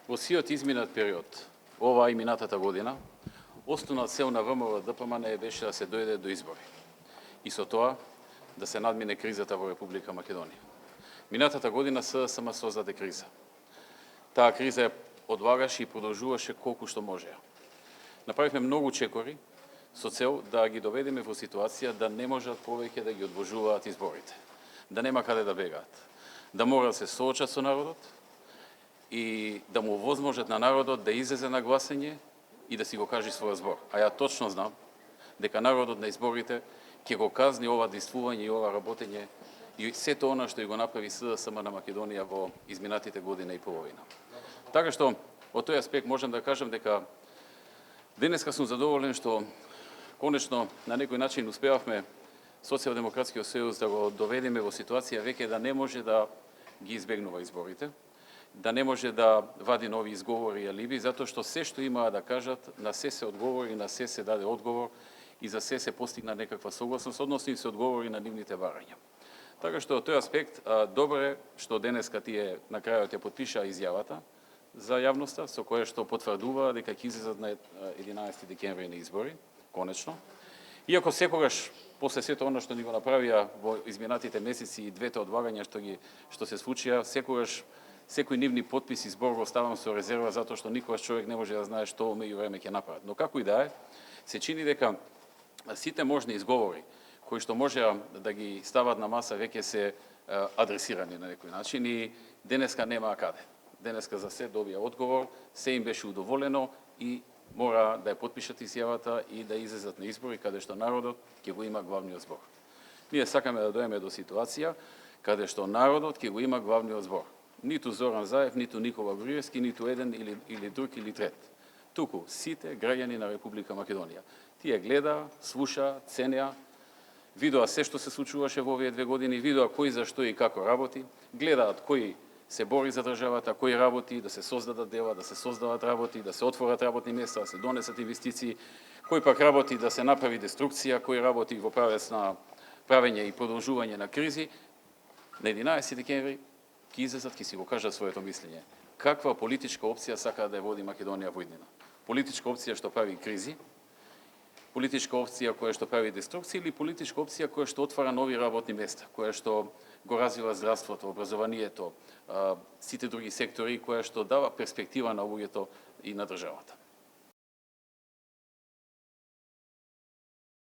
Во сиот изминат период, ова и минатата година, основна цел на ВМРО-ДПМН беше да се дојде до избори. И со тоа да се надмине кризата во Република Македонија. Минатата година СДСМ создаде криза. Таа криза ја одлагаше и продолжуваше колку што можеа. Направивме многу чекори со цел да ги доведеме во ситуација да не можат повеќе да ги одложуваат изборите, да нема каде да бегаат, да мора да се соочат со народот и да му овозможат на народот да излезе на гласање и да си го каже својот збор. А ја точно знам дека народот на изборите ќе го казни ова действување и ова работење и сето она што ја го направи СДСМ на Македонија во изминатите година и половина. Така што, од тој аспект можам да кажам дека денеска сум задоволен што конечно на некој начин успеавме Социјалдемократскиот сојуз да го доведеме во ситуација веќе да не може да ги избегнува изборите, да не може да вади нови изговори и алиби, затоа што се што имаа да кажат, на се се одговори, на се се даде одговор и за се се постигна некаква согласност, односно и се одговори на нивните барања. Така што од тој аспект добро е што денеска тие на крајот ја потпишаа изјавата за јавноста, со која што потврдува дека ќе излезат на 11 декември на избори, конечно. Иако секогаш после сето она што ни го направија во изминатите месеци и двете одлагања што се случија, секогаш секој нивни потпис и збор го ставам со резерва затоа што никогаш човек не може да знае што меѓу време ќе направат. Но како и да е, се чини дека сите можни изговори кои што можеа да ги стават на маса веќе се адресирани на некој начин и денеска немаа каде. Денеска за се добија одговор, се им беше удоволено и мора да ја потпишат изјавата и да излезат на избори каде што народот ќе го има главниот збор. Ние сакаме да дојдеме до ситуација каде што народот ќе го има главниот збор. Ниту Зоран Заев, ниту Никола Груевски, ниту еден или друг или трет. Туку сите граѓани на Република Македонија. Тие гледа, слуша, ценеа, видоа се што се случуваше во овие 2 години, видоа кој зашто и како работи, гледаат кој се бори за државата, кој работи, да се создадат дела, да се создават работи, да се отворат работни места, да се донесат инвестиции, кој пак работи да се направи деструкција, кој работи во правец на правење и продолжување на кризи. На 11 декември ќе излезат, ќе си го кажат своето мислење. Каква политичка опција сака да ја води Македонија во иднина? Политичка опција што прави кризи, политичка опција која што прави деструкција или политичка опција која што отвара нови работни места, која што го развива здравството, образованието, сите други сектори, која што дава перспектива на луѓето и на државата.